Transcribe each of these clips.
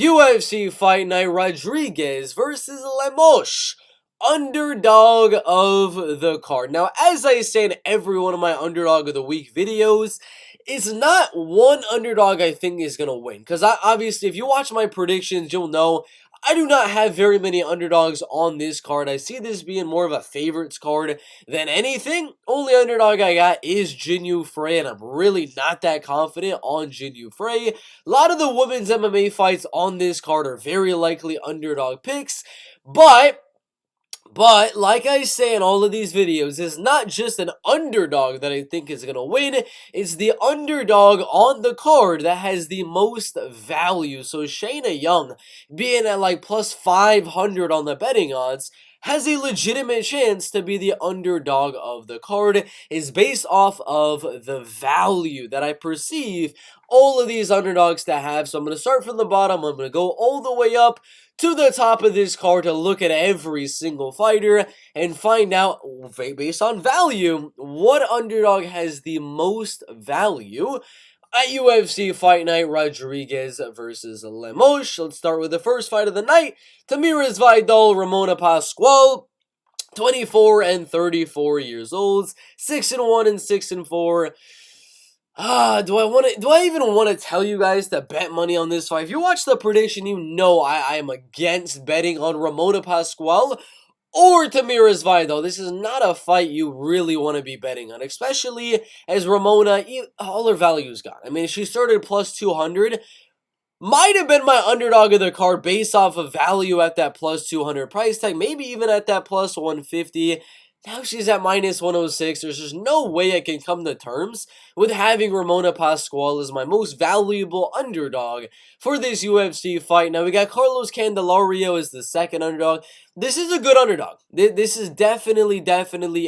UFC Fight Night Rodriguez versus Lemos, underdog of the card. Now, as I say in every one of my underdog of the week videos, it's not one underdog I think is going to win. Because obviously, if you watch my predictions, you'll know I do not have very many underdogs on this card. I see this being more of a favorites card than anything. Only underdog I got is Jinyu Frey, and I'm really not that confident on Jinyu Frey. A lot of the women's MMA fights on this card are very likely underdog picks, but like I say in all of these videos, it's not just an underdog that I think is going to win. It's the underdog on the card that has the most value. So Shayna Young, being at like plus 500 on the betting odds, has a legitimate chance to be the underdog of the card, is based off of the value that I perceive all of these underdogs to have. So I'm going to start from the bottom. I'm going to go all the way up to the top of this card to look at every single fighter and find out, based on value, what underdog has the most value at UFC Fight Night Rodriguez versus Lemos. Let's start with the first fight of the night. Tamires Vidal, Ramona Pascual. 24 and 34 years old, 6-1 and 6-4. Do I even want to tell you guys to bet money on this fight? If you watch the prediction, you know I am against betting on Ramona Pascual or Tamires Vidal. This is not a fight you really want to be betting on, especially as Ramona, all her value's gone. I mean, she started plus 200. Might have been my underdog of the card based off of value at that plus 200 price tag, maybe even at that plus 150. Now she's at minus 106. There's just no way I can come to terms with having Ramona Pascual as my most valuable underdog for this UFC fight. Now we got Carlos Candelario as the second underdog. This is a good underdog. This is definitely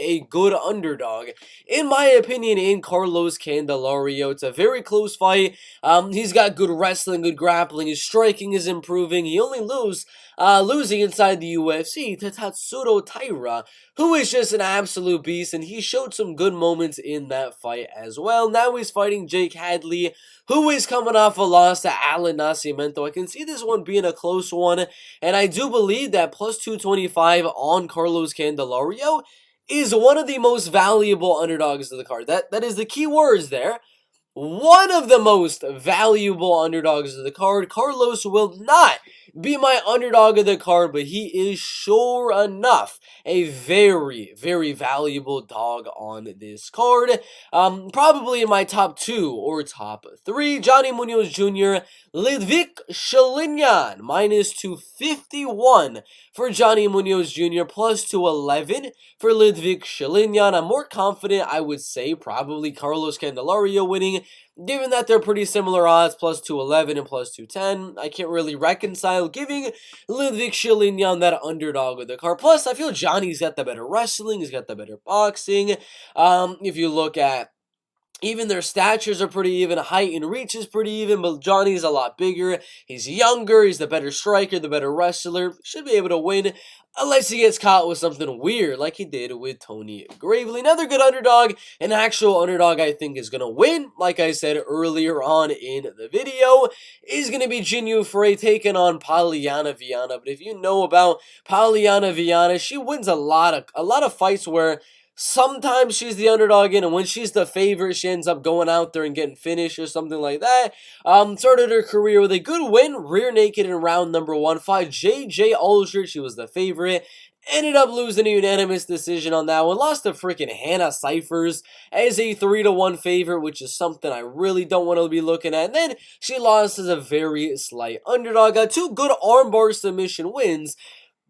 a good underdog, in my opinion, in Carlos Candelario. It's a very close fight. He's got good wrestling, good grappling. His striking is improving. He only losing inside the UFC to Tatsuro Taira, who is just an absolute beast, and he showed some good moments in that fight as well. Now he's fighting Jake Hadley, who is coming off a loss to Alan Nascimento. I can see this one being a close one, and I do believe that plus 225 on Carlos Candelario is one of the most valuable underdogs of the card. That is the key words there. One of the most valuable underdogs of the card. Carlos will not be my underdog of the card, but he is sure enough a very valuable dog on this card. Probably in my top 2 or top 3. Johnny Munoz Jr., Lidvik Shalinyan, minus 251 for Johnny Munoz Jr., plus 211 for Lidvik Shalinyan. I'm more confident, I would say, probably Carlos Candelario winning, given that they're pretty similar odds, plus 211 and plus 210. I can't really reconcile giving Lidvik Shalinyan that underdog with the card. Plus, I feel Johnny's got the better wrestling, he's got the better boxing. If you look at even their statures are pretty even, height and reach is pretty even, but Johnny's a lot bigger, he's younger, he's the better striker, the better wrestler, should be able to win, unless he gets caught with something weird like he did with Tony Gravely. Another good underdog, an actual underdog I think is going to win, like I said earlier on in the video, is going to be Jinyu Frey taking on Polyana Viana. But if you know about Polyana Viana, she wins a lot of fights where sometimes she's the underdog in, and when she's the favorite, she ends up going out there and getting finished or something like that. Started her career with a good win, rear naked in round number 1. Fought J.J. Aldrich, she was the favorite. Ended up losing a unanimous decision on that one. Lost to freaking Hannah Cyphers as a 3-1 favorite, which is something I really don't want to be looking at. And then she lost as a very slight underdog. Got 2 good armbar submission wins,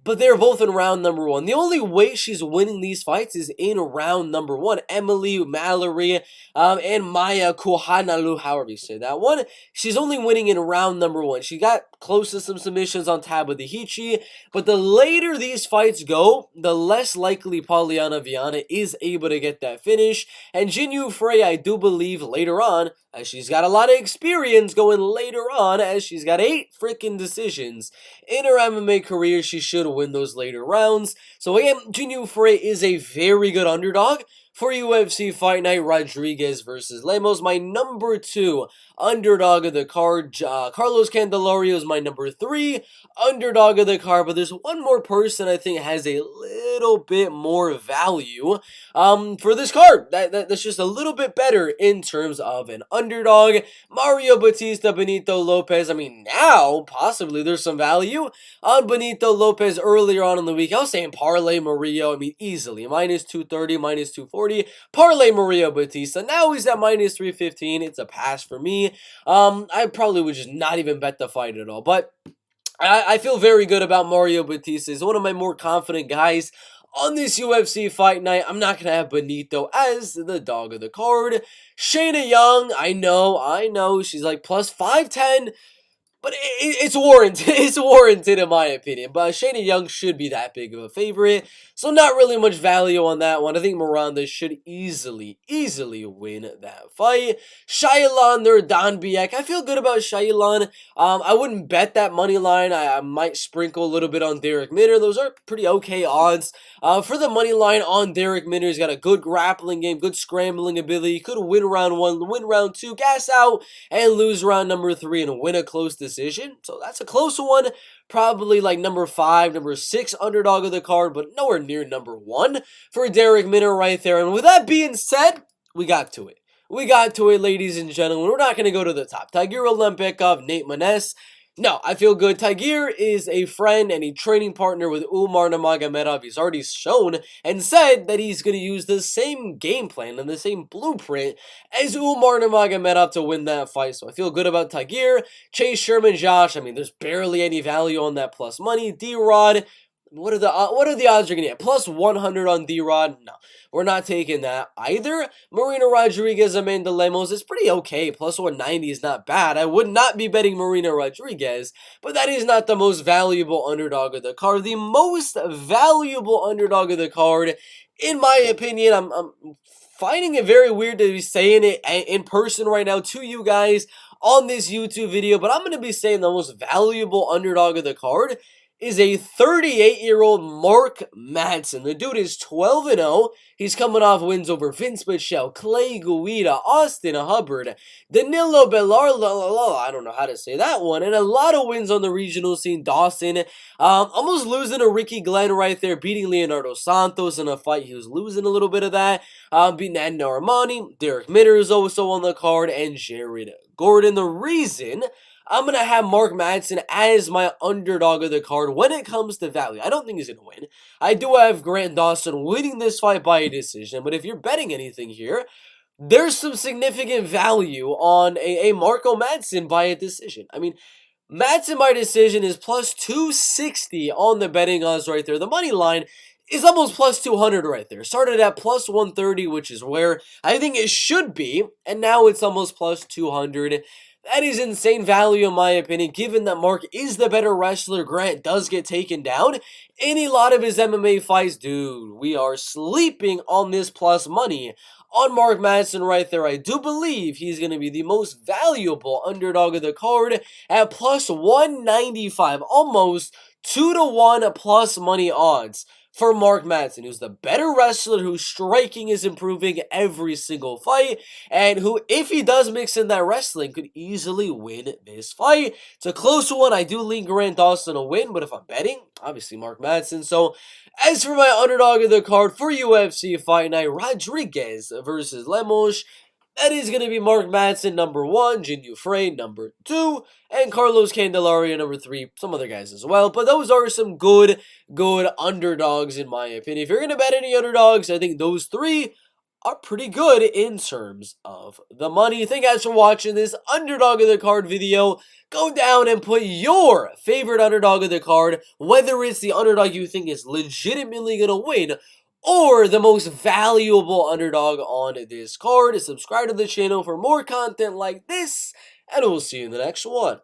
but they're both in round number 1. The only way she's winning these fights is in round number 1. Emily Mallory and Maya Kuhanalu, however you say that one, she's only winning in round number 1. She got close to some submissions on Tabatahichi, but the later these fights go, the less likely Polyana Viana is able to get that finish. And Jinyu Frey, I do believe later on, as she's got a lot of experience going later on, as she's got 8 freaking decisions in her MMA career, she should win those later rounds. So again, Jinyu Frey is a very good underdog for UFC Fight Night Rodriguez versus Lemos. My number 2 underdog of the card. Carlos Candelario is my number 3 underdog of the card, but there's one more person I think has a little bit more value for this card. That's just a little bit better in terms of an underdog. Mario Batista, Benito Lopez. I mean, now possibly there's some value on Benito Lopez earlier on in the week. I was saying parlay Murillo. I mean, easily minus 230, minus 240. Parlay Mario Batista. Now he's at minus 315. It's a pass for me. I probably would just not even bet the fight at all, but I feel very good about Mario Batista. He's one of my more confident guys on this UFC fight night. I'm not going to have Benito as the dog of the card. Shayna Young, I know, she's like plus 510. But it's warranted. It's warranted in my opinion. But Shayna Young should be that big of a favorite. So not really much value on that one. I think Miranda should easily win that fight. Shailan Nurdanbiek. I feel good about Shailan. I wouldn't bet that money line. I might sprinkle a little bit on Derek Minner. Those are pretty okay odds. For the money line on Derek Minner, he's got a good grappling game, good scrambling ability. He could win round 1, win round 2, gas out, and lose round number 3 and win a close decision. So that's a close one. Probably like number 5, number 6 underdog of the card, but nowhere near number 1 for Derek Minner right there. And with that being said, we got to it. We got to it, ladies and gentlemen. We're not going to go to the top. Tiger Olympiakov, Nate Maness. No, I feel good. Tiger is a friend and a training partner with Umar Nurmagomedov. He's already shown and said that he's going to use the same game plan and the same blueprint as Umar Nurmagomedov to win that fight. So I feel good about Tiger. Chase Sherman, Josh. I mean, there's barely any value on that plus money. D-Rod. What are the odds you're going to get? Plus 100 on D-Rod? No, we're not taking that either. Marina Rodriguez, Amanda Lemos is pretty okay. Plus 190 is not bad. I would not be betting Marina Rodriguez, but that is not the most valuable underdog of the card. The most valuable underdog of the card, in my opinion, I'm finding it very weird to be saying it in person right now to you guys on this YouTube video, but I'm going to be saying the most valuable underdog of the card is a 38-year-old Mark Madsen. The dude is 12-0. He's coming off wins over Vince Michelle, Clay Guida, Austin Hubbard, Danilo Bellar, I don't know how to say that one, and a lot of wins on the regional scene. Dawson, almost losing to Ricky Glenn right there, beating Leonardo Santos in a fight. He was losing a little bit of that. Beating Adnan Armani, Derek Minner is also on the card, and Jared Gordon. The reason I'm going to have Mark Madsen as my underdog of the card when it comes to value. I don't think he's going to win. I do have Grant Dawson winning this fight by a decision, but if you're betting anything here, there's some significant value on a Marco Madsen by a decision. I mean, Madsen by decision is plus 260 on the betting odds right there. The money line is almost plus 200 right there. Started at plus 130, which is where I think it should be, and now it's almost plus 200. That is insane value in my opinion, given that Mark is the better wrestler. Grant does get taken down in a lot of his MMA fights. Dude, we are sleeping on this plus money on Mark Madsen right there. I do believe he's going to be the most valuable underdog of the card at plus 195, almost 2-1 plus money odds for Mark Madsen, who's the better wrestler, whose striking is improving every single fight, and who, if he does mix in that wrestling, could easily win this fight. It's a close one. I do lean Grant Dawson to win, but if I'm betting, obviously Mark Madsen. So, as for my underdog of the card for UFC Fight Night, Rodriguez versus Lemos, that is going to be Mark Madsen, number 1, Jin Frey, number 2, and Carlos Candelario, number 3, some other guys as well. But those are some good underdogs in my opinion. If you're going to bet any underdogs, I think those 3 are pretty good in terms of the money. Thank you guys for watching this underdog of the card video. Go down and put your favorite underdog of the card, whether it's the underdog you think is legitimately going to win, or the most valuable underdog on this card. Subscribe to the channel for more content like this, and we'll see you in the next one.